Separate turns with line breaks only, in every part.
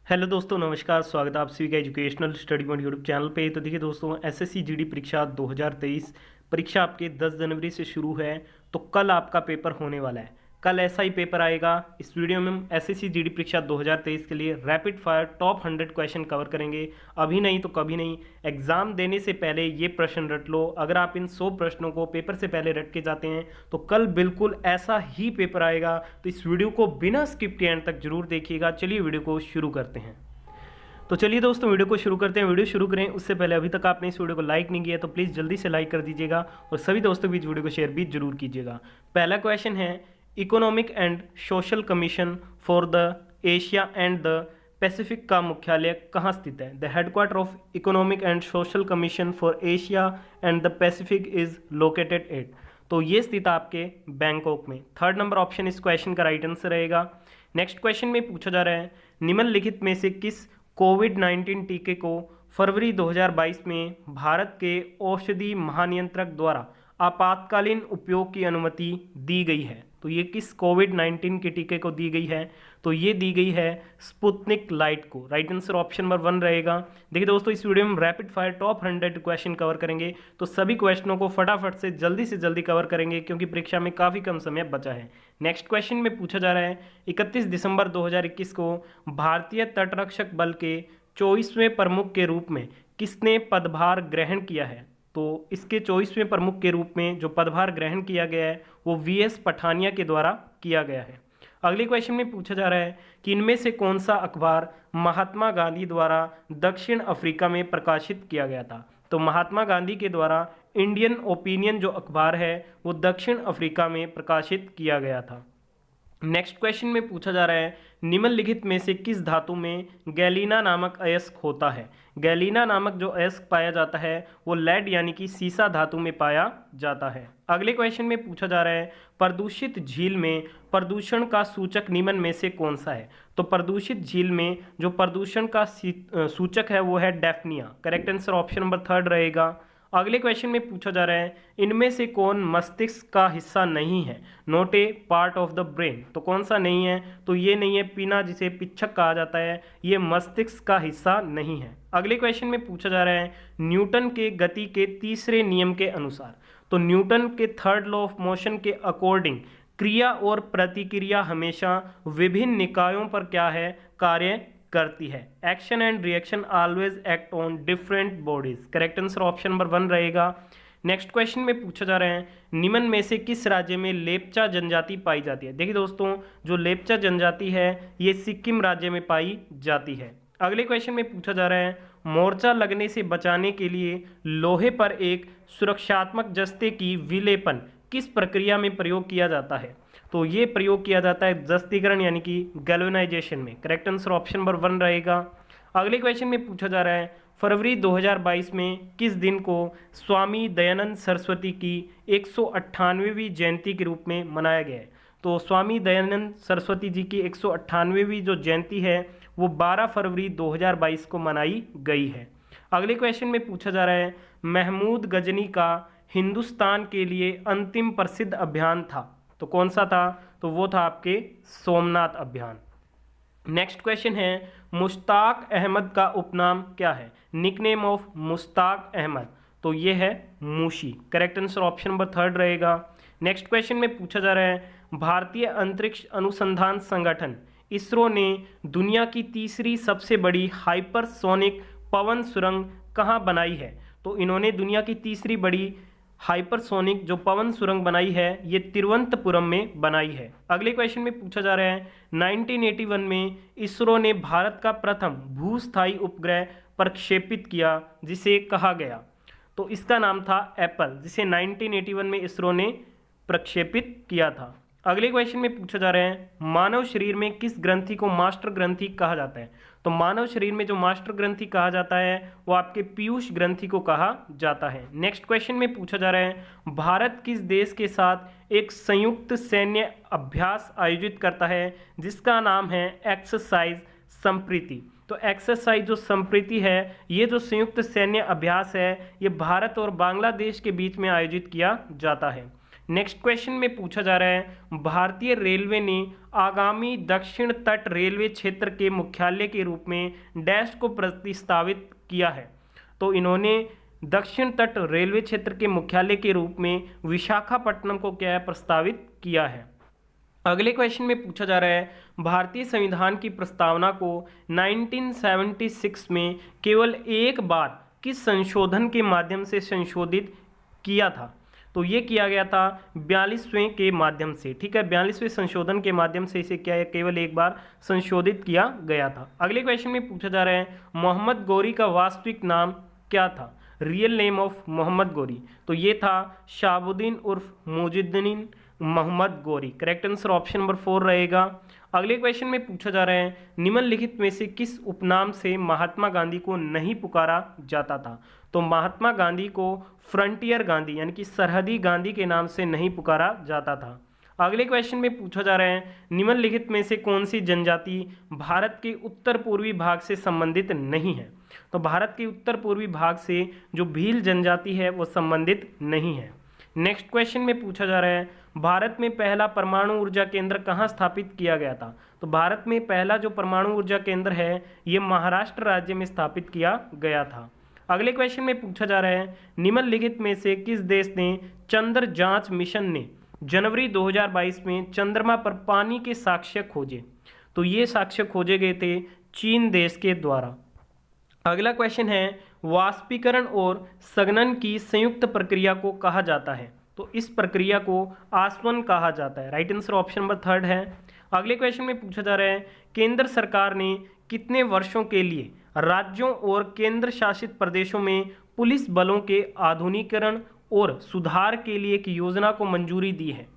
Hello दोस्तों, नमस्कार। स्वागत है आप सभी का educational study point YouTube channel पे। तो देखिए दोस्तों, एसएससी जीडी परीक्षा 2023 परीक्षा आपके 10 जनवरी से शुरू है। तो कल आपका पेपर होने वाला है। कल ऐसा ही पेपर आएगा। इस वीडियो में हम एसएससी जीडी परीक्षा 2023 के लिए rapid fire top 100 question cover करेंगे। अभी नहीं तो कभी नहीं, एग्जाम देने से पहले ये प्रश्न रट लो। अगर आप इन 100 प्रश्नों को पेपर से पहले रट के जाते हैं तो कल बिल्कुल ऐसा ही पेपर आएगा। तो इस वीडियो को बिना स्किप के एंड तक जरूर देखिएगा। चलिए वीडियो को शुरू करते हैं। तो चलिए दोस्तों, वीडियो को शुरू करते हैं। वीडियो शुरू करें उससे पहले अभी तक आपने इस वीडियो को लाइक नहीं किया तो प्लीज़ जल्दी से लाइक कर दीजिएगा और सभी दोस्तों के बीच वीडियो को शेयर भी जरूर कीजिएगा। पहला क्वेश्चन है, economic and social commission for the Asia and the Pacific का मुख्यालय कहाँ स्थित है? The headquarter of economic and social commission for Asia and the Pacific is located at. तो ये स्थित आपके बैंकॉक में। थर्ड नंबर ऑप्शन इस क्वेश्चन का राइट आंसर रहेगा। नेक्स्ट क्वेश्चन में पूछा जा रहा है, निम्नलिखित में से किस कोविड-19 टीके को फरवरी 2022 में भारत के औषधि महानियंत्रक द्वारा आपातकालीन उपयोग की अनुमति दी गई है? तो ये किस कोविड-19 के टीके को दी गई है? तो ये दी गई है स्पुतनिक लाइट को। राइट आंसर ऑप्शन नंबर 1 रहेगा। देखिए दोस्तों, इस वीडियो में हम rapid fire top 100 question cover करेंगे। तो सभी क्वेश्चनों को फटाफट से जल्दी कवर करेंगे क्योंकि परीक्षा में काफ़ी कम समय बचा है। नेक्स्ट क्वेश्चन में पूछा जा रहा है, 31 दिसंबर 2021 को भारतीय तटरक्षक बल के 24वें प्रमुख के रूप में किसने पदभार ग्रहण किया है? तो इसके 24वें प्रमुख के रूप में जो पदभार ग्रहण किया गया है वो वीएस पठानिया के द्वारा किया गया है। अगले क्वेश्चन में पूछा जा रहा है कि इनमें से कौन सा अखबार महात्मा गांधी द्वारा दक्षिण अफ्रीका में प्रकाशित किया गया था? तो महात्मा गांधी के द्वारा इंडियन ओपिनियन जो अखबार है वो दक्षिण अफ्रीका में प्रकाशित किया गया था। नेक्स्ट क्वेश्चन में पूछा जा रहा है, निम्नलिखित में से किस धातु में गैलीना नामक अयस्क होता है? गैलीना नामक जो अयस्क पाया जाता है वो लेड यानी कि सीसा धातु में पाया जाता है। अगले क्वेश्चन में पूछा जा रहा है, प्रदूषित झील में प्रदूषण का सूचक निम्न में से कौन सा है? तो प्रदूषित झील में जो प्रदूषण का सूचक है वो है Daphnia. Correct answer option number 3 रहेगा। अगले क्वेश्चन में पूछा जा रहा है, इनमें से कौन मस्तिष्क का हिस्सा नहीं है? Not a part of the brain. तो कौन सा नहीं है? तो ये नहीं है पीना, जिसे पिच्छक कहा जाता है, ये मस्तिष्क का हिस्सा नहीं है। अगले क्वेश्चन में पूछा जा रहा है, न्यूटन के गति के तीसरे नियम के अनुसार। तो न्यूटन के थर्ड लॉ ऑफ मोशन के अकॉर्डिंग क्रिया और प्रतिक्रिया हमेशा विभिन्न निकायों पर क्या है? कार्य करती है। Action and reaction always act on different bodies. Correct answer option number 1 रहेगा। नेक्स्ट क्वेश्चन में पूछा जा रहा है, निम्न में से किस राज्य में लेप्चा जनजाति पाई जाती है? देखिए दोस्तों, जो लेप्चा जनजाति है ये सिक्किम राज्य में पाई जाती है। अगले क्वेश्चन में पूछा जा रहा है, मोर्चा लगने से बचाने के लिए लोहे पर एक सुरक्षात्मक जस्ते की विलेपन किस प्रक्रिया में प्रयोग किया जाता है? तो ये प्रयोग किया जाता है जस्तीकरण यानी कि गैल्वेनाइजेशन में। करेक्ट आंसर ऑप्शन नंबर 1 रहेगा। अगले क्वेश्चन में पूछा जा रहा है, फरवरी 2022 में किस दिन को स्वामी दयानंद सरस्वती की 198वीं जयंती के रूप में मनाया गया है? तो स्वामी दयानंद सरस्वती जी की 198वीं जो जयंती है वो 12 फरवरी 2022 को मनाई गई है। अगले क्वेश्चन में पूछा जा रहा है, महमूद गजनी का हिंदुस्तान के लिए अंतिम प्रसिद्ध अभियान था, तो कौन सा था? तो वो था आपके सोमनाथ अभियान। नेक्स्ट क्वेश्चन है, मुश्ताक अहमद का उपनाम क्या है? निकनेम ऑफ मुश्ताक अहमद, तो ये है Mushi. Correct answer option number 3 रहेगा। नेक्स्ट क्वेश्चन में पूछा जा रहा है, भारतीय अंतरिक्ष अनुसंधान संगठन इसरो ने दुनिया की तीसरी सबसे बड़ी हाइपरसोनिक पवन सुरंग कहाँ बनाई है? तो इन्होंने दुनिया की तीसरी बड़ी हाइपरसोनिक जो पवन सुरंग बनाई है ये तिरुवनंतपुरम में बनाई है। अगले क्वेश्चन में पूछा जा रहा है, 1981 में इसरो ने भारत का प्रथम भूस्थायी उपग्रह प्रक्षेपित किया जिसे कहा गया? तो इसका नाम था एप्पल, जिसे 1981 में इसरो ने प्रक्षेपित किया था। अगले क्वेश्चन में पूछा जा रहा है, मानव शरीर में किस ग्रंथि को मास्टर ग्रंथि कहा जाता है? तो मानव शरीर में जो मास्टर ग्रंथि कहा जाता है वो आपके पीयूष ग्रंथि को कहा जाता है। नेक्स्ट क्वेश्चन में पूछा जा रहा है, भारत किस देश के साथ एक संयुक्त सैन्य अभ्यास आयोजित करता है जिसका नाम है एक्सरसाइज संप्रीति? तो एक्सरसाइज जो संप्रीति है, ये जो संयुक्त सैन्य अभ्यास है ये भारत और बांग्लादेश के बीच में आयोजित किया जाता है। नेक्स्ट क्वेश्चन में पूछा जा रहा है भारतीय रेलवे ने आगामी दक्षिण तट रेलवे क्षेत्र के मुख्यालय के रूप में डैश को प्रतिस्थापित किया है। तो इन्होंने दक्षिण तट रेलवे क्षेत्र के मुख्यालय के रूप में विशाखापट्टनम को क्या है प्रस्तावित किया है। अगले क्वेश्चन में पूछा जा रहा है भारतीय संविधान की प्रस्तावना को 1976 में केवल एक बार किस संशोधन के माध्यम से संशोधित किया था। तो ये किया गया था 42वें के माध्यम से, ठीक है, 42वें संशोधन के माध्यम से इसे क्या है केवल एक बार संशोधित किया गया था। अगले क्वेश्चन में पूछा जा रहा है मोहम्मद गौरी का वास्तविक नाम क्या था, real name of Mohammad Ghori. तो ये था शाहबुद्दीन उर्फ Muizuddin Mohammad Ghori. Correct answer option number 4 रहेगा। अगले क्वेश्चन में पूछा जा रहा है निम्नलिखित में से किस उपनाम से महात्मा गांधी को नहीं पुकारा जाता था। तो महात्मा गांधी को फ्रंटियर गांधी यानी कि सरहदी गांधी के नाम से नहीं पुकारा जाता था। अगले क्वेश्चन में पूछा जा रहा है निम्नलिखित में से कौन सी जनजाति भारत के उत्तर पूर्वी भाग से संबंधित नहीं है। तो भारत के उत्तर पूर्वी भाग से जो भील जनजाति है वो संबंधित नहीं है। नेक्स्ट क्वेश्चन में पूछा जा रहा है भारत में पहला परमाणु ऊर्जा केंद्र कहाँ स्थापित किया गया था। तो भारत में पहला जो परमाणु ऊर्जा केंद्र है ये महाराष्ट्र राज्य में स्थापित किया गया था। अगले क्वेश्चन में पूछा जा रहा है निम्नलिखित में से किस देश ने चंद्र जांच मिशन ने जनवरी 2022 में चंद्रमा पर पानी के साक्ष्य खोजे। तो ये साक्ष्य खोजे गए थे चीन देश के द्वारा। अगला क्वेश्चन है वाष्पीकरण और संघनन की संयुक्त प्रक्रिया को कहा जाता है। तो इस प्रक्रिया को आसवन कहा जाता है। राइट आंसर ऑप्शन नंबर 3 है। अगले क्वेश्चन में पूछा जा रहा है केंद्र सरकार ने कितने वर्षों के लिए राज्यों और केंद्र शासित प्रदेशों में पुलिस बलों के आधुनिकीकरण और सुधार के लिए एक योजना को मंजूरी दी है।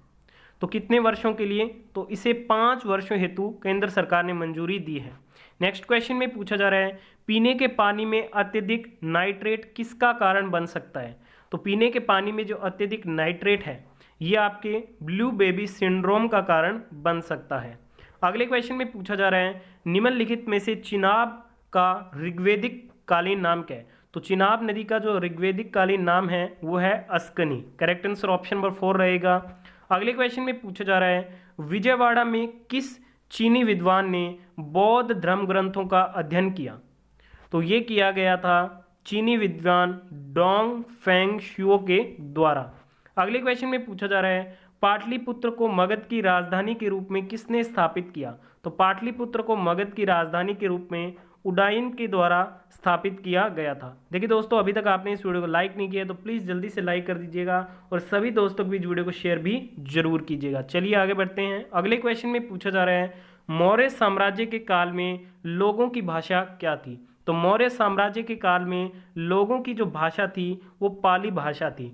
तो कितने वर्षों के लिए, तो इसे 5 वर्षों हेतु केंद्र सरकार ने मंजूरी दी है। नेक्स्ट क्वेश्चन में पूछा जा रहा है पीने के पानी में अत्यधिक नाइट्रेट किसका कारण बन सकता है। तो पीने के पानी में जो अत्यधिक नाइट्रेट है ये आपके ब्लू बेबी सिंड्रोम का कारण बन सकता है। अगले क्वेश्चन में पूछा जा रहा है निम्नलिखित में से चिनाब का ऋग्वेदिक कालीन नाम क्या है। तो चिनाब नदी का जो ऋग्वेदिक कालीन नाम है वो है अस्कनी। करेक्ट आंसर ऑप्शन नंबर 4 रहेगा। अगले क्वेश्चन में पूछा जा रहा है विजयवाड़ा में किस चीनी विद्वान ने बौद्ध धर्म ग्रंथों का अध्ययन किया। तो ये किया गया था चीनी विद्वान डोंग फेंग शुओ के द्वारा। अगले क्वेश्चन में पूछा जा रहा है पाटलिपुत्र को मगध की राजधानी के रूप में किसने स्थापित किया। तो पाटलिपुत्र को मगध की राजधानी के रूप में उदायन के द्वारा स्थापित किया गया था। देखिए दोस्तों अभी तक आपने इस वीडियो को लाइक नहीं किया तो प्लीज़ जल्दी से लाइक कर दीजिएगा और सभी दोस्तों को भी इस वीडियो को शेयर भी जरूर कीजिएगा। चलिए आगे बढ़ते हैं। अगले क्वेश्चन में पूछा जा रहा है मौर्य साम्राज्य के काल में लोगों की भाषा क्या थी। तो मौर्य साम्राज्य के काल में लोगों की जो भाषा थी वो पाली भाषा थी।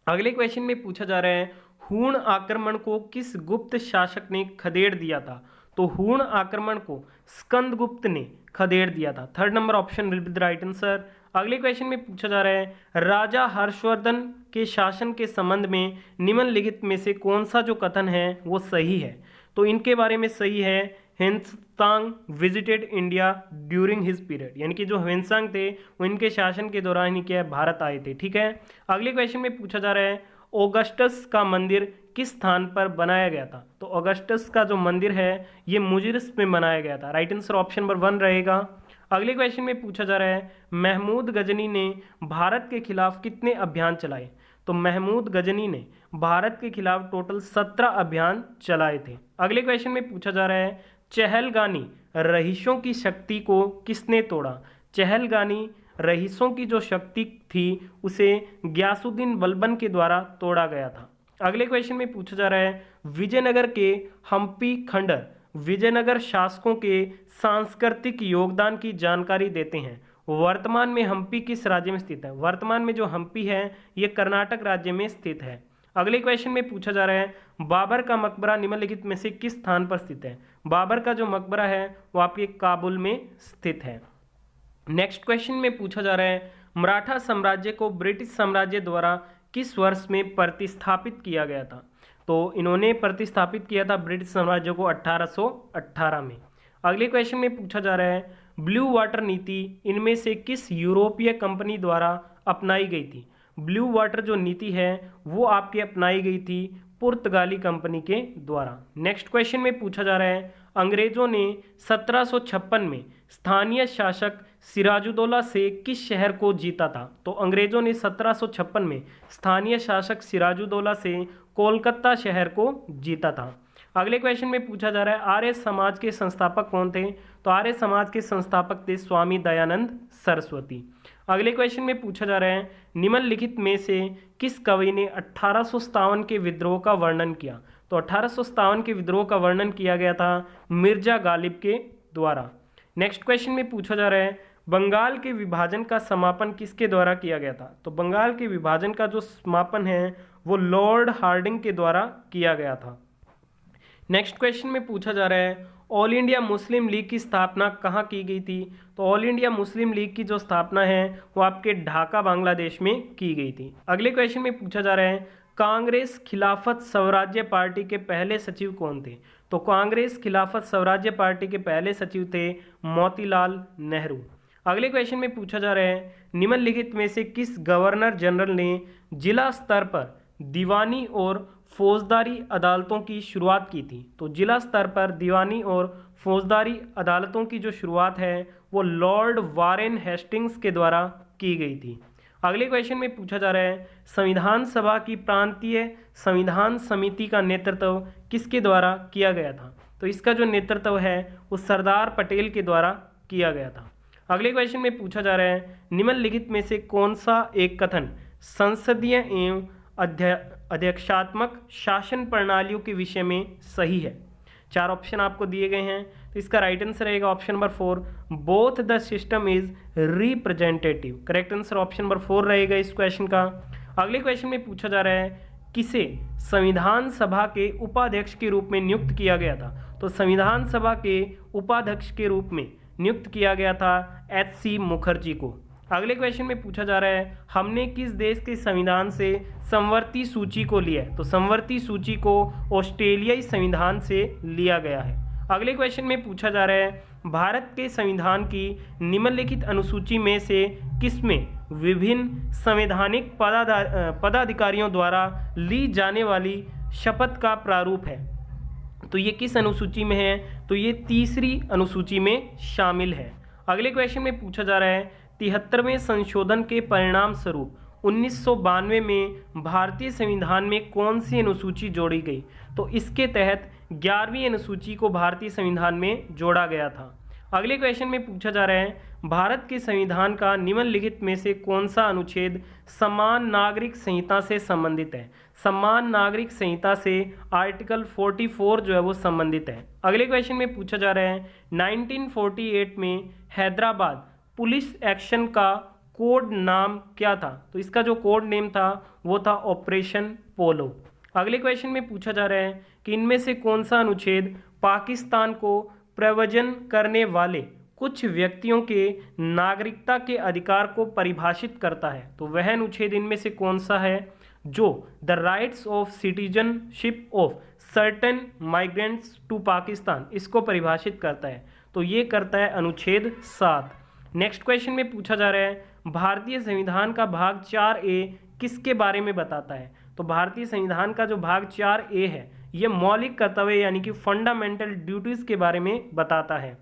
अगले क्वेश्चन में पूछा जा रहा है हूण आक्रमण को किस गुप्त शासक ने खदेड़ दिया था। तो हूण आक्रमण को स्कंदगुप्त ने खदेड़ दिया था। 3rd number option will be the right answer. अगले क्वेश्चन में पूछा जा रहा है राजा हर्षवर्धन के शासन के संबंध में निम्नलिखित में से कौन सा जो कथन है वो सही है। तो इनके बारे में सही है Hiuen Tsang visited India during his period, यानी कि जो ह्वेनसांग थे वो इनके शासन के दौरान ही क्या है भारत आए थे। ठीक है। अगले क्वेश्चन में पूछा जा रहा है ऑगस्टस का मंदिर किस स्थान पर बनाया गया था। तो ऑगस्टस का जो मंदिर है ये मुजिरस में बनाया गया था। राइट आंसर ऑप्शन नंबर 1 रहेगा। अगले क्वेश्चन में पूछा जा रहा है महमूद गजनी ने भारत के खिलाफ कितने अभियान चलाए। तो महमूद गजनी ने भारत के खिलाफ टोटल 17 अभियान चलाए थे। अगले क्वेश्चन में पूछा जा रहा है चहलगानी रहीशों की शक्ति को किसने तोड़ा। चहलगानी रहीशों की जो शक्ति थी उसे गयासुद्दीन बलबन के द्वारा तोड़ा गया था। अगले क्वेश्चन में पूछा जा रहा है विजयनगर के हम्पी खंडर विजयनगर शासकों के सांस्कृतिक योगदान की जानकारी देते हैं। वर्तमान में हम्पी किस राज्य में स्थित है। वर्तमान में जो हम्पी है ये कर्नाटक राज्य में स्थित है। अगले क्वेश्चन में पूछा जा रहा है बाबर का मकबरा निम्नलिखित में से किस स्थान पर स्थित है। बाबर का जो मकबरा है वो आपके काबुल में स्थित है। नेक्स्ट क्वेश्चन में पूछा जा रहा है मराठा साम्राज्य को ब्रिटिश साम्राज्य द्वारा किस वर्ष में प्रतिस्थापित किया गया था। तो इन्होंने प्रतिस्थापित किया था ब्रिटिश साम्राज्य को 1818 में। अगले क्वेश्चन में पूछा जा रहा है ब्लू वाटर नीति इनमें से किस यूरोपीय कंपनी द्वारा अपनाई गई थी। ब्लू वाटर जो नीति है वो आपकी अपनाई गई थी पुर्तगाली कंपनी के द्वारा। नेक्स्ट क्वेश्चन में पूछा जा रहा है, अंग्रेजों ने 1756 में स्थानीय शासक सिराजुद्दौला से किस शहर को जीता था? तो अंग्रेजों ने 1756 में स्थानीय शासक सिराजुद्दौला से कोलकाता शहर को जीता था। अगले क्वेश्चन में पूछा जा रहा है, आर्य समाज के संस्थापक कौन थे? तो आर्य समाज के संस्थापक थे स्वामी दयानंद सरस्वती। अगले क्वेश्चन में पूछा जा रहा है, निम्नलिखित में से किस कवि ने 1857 के विद्रोह का वर्णन किया? तो 1857 के विद्रोह का वर्णन किया गया था मिर्जा गालिब के द्वारा। नेक्स्ट क्वेश्चन में पूछा जा रहा है, बंगाल के विभाजन का समापन किसके द्वारा किया गया था? तो बंगाल के विभाजन का जो समापन है वो लॉर्ड हार्डिंग के द्वारा किया गया था। नेक्स्ट क्वेश्चन में पूछा जा रहा है, ऑल इंडिया मुस्लिम लीग की स्थापना कहाँ की गई थी? तो ऑल इंडिया मुस्लिम लीग की जो स्थापना है वो आपके ढाका बांग्लादेश में की गई थी। अगले क्वेश्चन में पूछा जा रहा है, कांग्रेस खिलाफत स्वराज्य पार्टी के पहले सचिव कौन थे? तो कांग्रेस खिलाफत स्वराज्य पार्टी के पहले सचिव थे मोतीलाल नेहरू। अगले क्वेश्चन में पूछा जा रहा है, निम्नलिखित में से किस गवर्नर जनरल ने जिला स्तर पर दीवानी और फौजदारी अदालतों की शुरुआत की थी? तो जिला स्तर पर दीवानी और फौजदारी अदालतों की जो शुरुआत है वो लॉर्ड वारेन हेस्टिंग्स के द्वारा की गई थी। अगले क्वेश्चन में पूछा जा रहा है, संविधान सभा की प्रांतीय संविधान समिति का नेतृत्व किसके द्वारा किया गया था? तो इसका जो नेतृत्व है वो सरदार पटेल के द्वारा किया गया था। अगले क्वेश्चन में पूछा जा रहा है, निम्नलिखित में से कौन सा एक कथन संसदीय एवं अध्यक्षात्मक शासन प्रणालियों के विषय में सही है? 4 ऑप्शन आपको दिए गए हैं, तो इसका राइट आंसर रहेगा option number 4, both the system is representative. Correct answer option number 4 रहेगा इस क्वेश्चन का। अगले क्वेश्चन में पूछा जा रहा है, किसे संविधान सभा के उपाध्यक्ष के रूप में नियुक्त किया गया था? तो संविधान सभा के उपाध्यक्ष के रूप में नियुक्त किया गया था HC मुखर्जी को। अगले क्वेश्चन में पूछा जा रहा है, हमने किस देश के संविधान से समवर्ती सूची को लिया है? तो समवर्ती सूची को ऑस्ट्रेलियाई संविधान से लिया गया है। अगले क्वेश्चन में पूछा जा रहा है, भारत के संविधान की निम्नलिखित अनुसूची में से किसमें विभिन्न संवैधानिक पदाधिकारियों द्वारा ली जाने वाली शपथ का प्रारूप है? तो ये किस अनुसूची में है? तो ये तीसरी अनुसूची में शामिल है। अगले क्वेश्चन में पूछा जा रहा है, 73वें संशोधन के परिणाम स्वरूप 1992 में भारतीय संविधान में कौन सी अनुसूची जोड़ी गई? तो इसके तहत 11वीं अनुसूची को भारतीय संविधान में जोड़ा गया था। अगले क्वेश्चन में पूछा जा रहा है, भारत के संविधान का निम्नलिखित में से कौन सा अनुच्छेद समान नागरिक संहिता से संबंधित है? समान नागरिक संहिता से आर्टिकल 44 जो है वो संबंधित है। अगले क्वेश्चन में पूछा जा रहा है, 1948 में हैदराबाद पुलिस एक्शन का कोड नाम क्या था? तो इसका जो कोड नेम था वो था ऑपरेशन पोलो। अगले क्वेश्चन में पूछा जा रहा है कि इनमें से कौन सा अनुच्छेद पाकिस्तान को प्रव्रजन करने वाले कुछ व्यक्तियों के नागरिकता के अधिकार को परिभाषित करता है? तो वह अनुच्छेद इनमें से कौन सा है जो the rights of citizenship of certain migrants to Pakistan इसको परिभाषित करता है? तो ये करता है अनुच्छेद 7। नेक्स्ट क्वेश्चन में पूछा जा रहा है, भारतीय संविधान का भाग 4A किसके बारे में बताता है? तो भारतीय संविधान का जो भाग 4A है ये मौलिक कर्तव्य यानी कि फंडामेंटल ड्यूटीज के बारे में बताता है।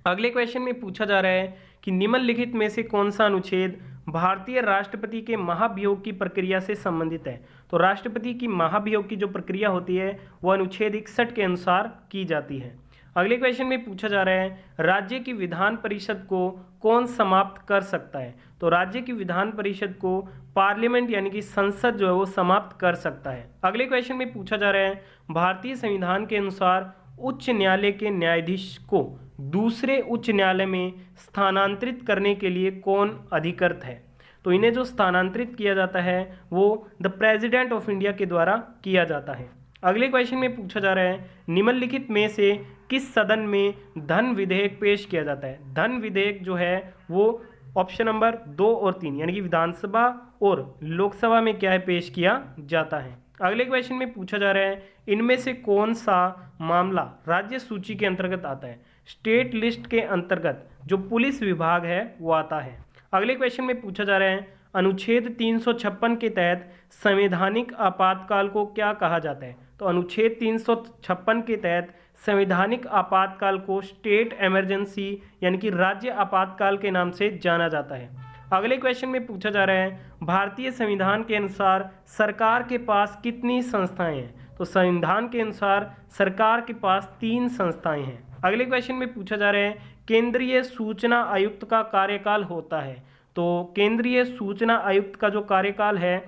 अगले क्वेश्चन में पूछा जा रहा है कि निम्नलिखित में से कौन सा अनुच्छेद भारतीय राष्ट्रपति के महाभियोग की प्रक्रिया से संबंधित है? तो राष्ट्रपति की महाभियोग की जो प्रक्रिया होती है वो अनुच्छेद 61 के अनुसार की जाती है। अगले क्वेश्चन में पूछा जा रहा है, राज्य की विधान परिषद को कौन समाप्त कर सकता है? तो राज्य की विधान परिषद को पार्लियामेंट यानी कि संसद जो है वो समाप्त कर सकता है। अगले क्वेश्चन में पूछा जा रहा है, भारतीय संविधान के अनुसार उच्च न्यायालय के न्यायाधीश को दूसरे उच्च न्यायालय में स्थानांतरित करने के लिए कौन अधिकृत है? तो इन्हें जो स्थानांतरित किया जाता है वो द प्रेसिडेंट ऑफ इंडिया के द्वारा किया जाता है। अगले क्वेश्चन में पूछा जा रहा है, निम्नलिखित में से किस सदन में धन विधेयक पेश किया जाता है? धन विधेयक जो है वो ऑप्शन नंबर 2 और 3 यानी कि विधानसभा और लोकसभा में क्या है पेश किया जाता है। अगले क्वेश्चन में पूछा जा रहा है, इनमें से कौन सा मामला राज्य सूची के अंतर्गत आता है? स्टेट लिस्ट के अंतर्गत जो पुलिस विभाग है वो आता है। अगले क्वेश्चन में पूछा जा रहा है, अनुच्छेद 356 के तहत संवैधानिक आपातकाल को क्या कहा जाता है? तो अनुच्छेद 356 के तहत संवैधानिक आपातकाल को स्टेट इमरजेंसी यानी कि राज्य आपातकाल के नाम से जाना जाता है। अगले क्वेश्चन में पूछा जा रहा है भारतीय संविधान के अनुसार सरकार के पास कितनी संस्थाएं हैं? तो संविधान के अनुसार सरकार के पास 3 संस्थाएं हैं। अगले क्वेश्चन में पूछा जा रहा है केंद्रीय सूचना आयुक्त का कार्यकाल होता है। तो केंद्रीय सूचना आयुक्त का जो कार्यकाल है,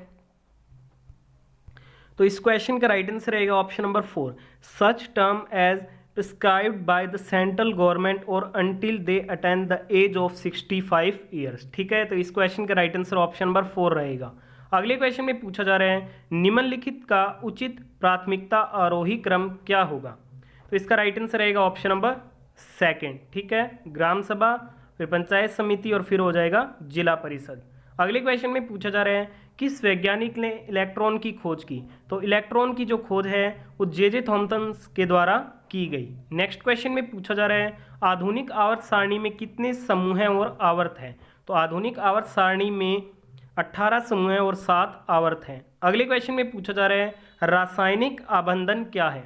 तो इस क्वेश्चन का राइट आंसर रहेगा option number 4, such term as prescribed by the central government और until they attain the age of 65 years. ठीक है, तो इस क्वेश्चन का राइट आंसर ऑप्शन नंबर 4 रहेगा। अगले क्वेश्चन में पूछा जा रहा है निम्नलिखित का उचित प्राथमिकता आरोही क्रम क्या होगा? तो इसका राइट आंसर रहेगा ऑप्शन नंबर 2। ठीक है, ग्राम सभा, फिर पंचायत समिति और फिर हो जाएगा जिला परिषद। अगले क्वेश्चन में पूछा जा रहा है किस वैज्ञानिक ने इलेक्ट्रॉन की खोज की? तो इलेक्ट्रॉन की जो खोज है वो जे थॉमसन के द्वारा की गई। नेक्स्ट क्वेश्चन में पूछा जा रहा है आधुनिक आवर्त सारणी में कितने समूह हैं और आवर्त हैं? तो आधुनिक आवर्त सारणी में 18 समूह हैं और 7 आवर्त हैं। अगले क्वेश्चन में पूछा जा रहा है रासायनिक आबंधन क्या है?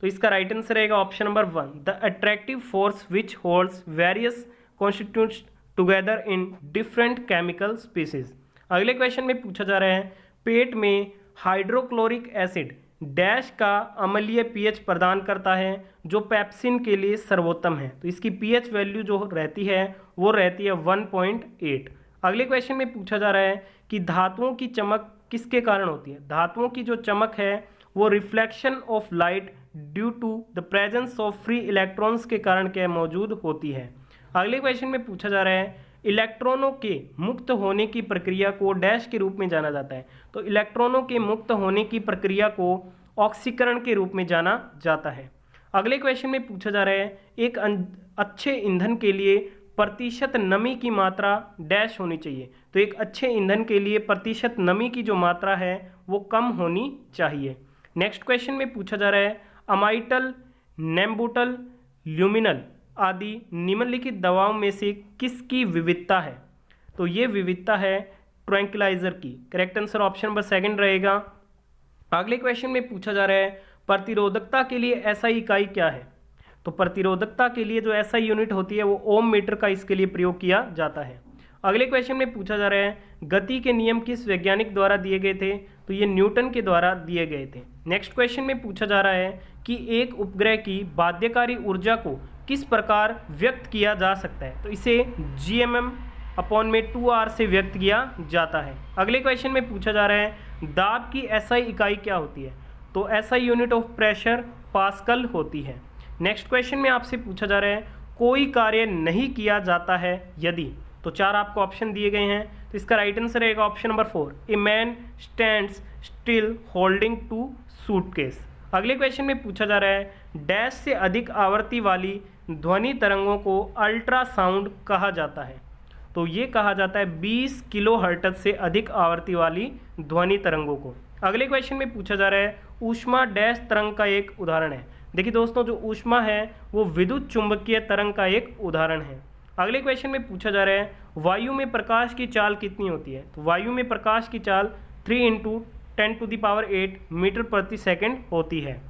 तो इसका राइट आंसर रहेगा option number 1, the attractive force which holds various constitutes together in different chemical species. अगले क्वेश्चन में पूछा जा रहा है पेट में हाइड्रोक्लोरिक एसिड डैश का अम्लीय पीएच प्रदान करता है जो पेप्सिन के लिए सर्वोत्तम है। तो इसकी पीएच वैल्यू जो रहती है वो रहती है 1.8। अगले क्वेश्चन में पूछा जा रहा है कि धातुओं की चमक किसके कारण होती है? धातुओं की जो चमक है वो reflection of light due to the presence of free electrons के कारण क्या मौजूद होती है। अगले क्वेश्चन में पूछा जा रहा है इलेक्ट्रॉनों के मुक्त होने की प्रक्रिया को डैश के रूप में जाना जाता है। तो इलेक्ट्रॉनों के मुक्त होने की प्रक्रिया को ऑक्सीकरण के रूप में जाना जाता है। अगले क्वेश्चन में पूछा जा रहा है एक अच्छे ईंधन के लिए प्रतिशत नमी की मात्रा डैश होनी चाहिए। तो एक अच्छे ईंधन के लिए प्रतिशत नमी की जो मात्रा है वो कम होनी चाहिए। नेक्स्ट क्वेश्चन में पूछा जा रहा है अमाइटल, नेम्बुटल, ल्यूमिनल आदि निम्नलिखित दवाओं में से किसकी विविधता है? तो ये विविधता है ट्रैंक्विलाइजर की। करेक्ट आंसर ऑप्शन नंबर 2 रहेगा। अगले क्वेश्चन में पूछा जा रहा है प्रतिरोधकता के लिए एसआई इकाई क्या है? तो प्रतिरोधकता के लिए जो एसआई यूनिट होती है वो ओम मीटर का इसके लिए प्रयोग किया जाता है। अगले क्वेश्चन में पूछा जा रहा है गति के नियम किस वैज्ञानिक द्वारा दिए गए थे? तो ये न्यूटन के द्वारा दिए गए थे। नेक्स्ट क्वेश्चन में पूछा जा रहा है कि एक उपग्रह की बाध्यकारी ऊर्जा को किस प्रकार व्यक्त किया जा सकता है? तो इसे Gmm/2r से व्यक्त किया जाता है। अगले क्वेश्चन में पूछा जा रहा है दाब की एसआई इकाई क्या होती है? तो SI unit of pressure pascal होती है। नेक्स्ट क्वेश्चन में आपसे पूछा जा रहा है कोई कार्य नहीं किया जाता है यदि, तो 4 आपको ऑप्शन दिए गए हैं। तो इसका राइट आंसर रहेगा option number 4, a man stands still holding two suitcase. अगले क्वेश्चन में पूछा जा रहा है डैश से अधिक आवृत्ति वाली ध्वनि तरंगों को अल्ट्रासाउंड कहा जाता है। तो ये कहा जाता है 20 किलोहर्ट्ज से अधिक आवृत्ति वाली ध्वनि तरंगों को। अगले क्वेश्चन में पूछा जा रहा है ऊष्मा डैश तरंग का एक उदाहरण है। देखिए दोस्तों, जो ऊष्मा है वो विद्युत चुंबकीय तरंग का एक उदाहरण है। अगले क्वेश्चन में पूछा जा रहा है वायु में प्रकाश की चाल कितनी होती है? तो वायु में प्रकाश की चाल 3 × 10⁸ मीटर प्रति सेकंड होती है।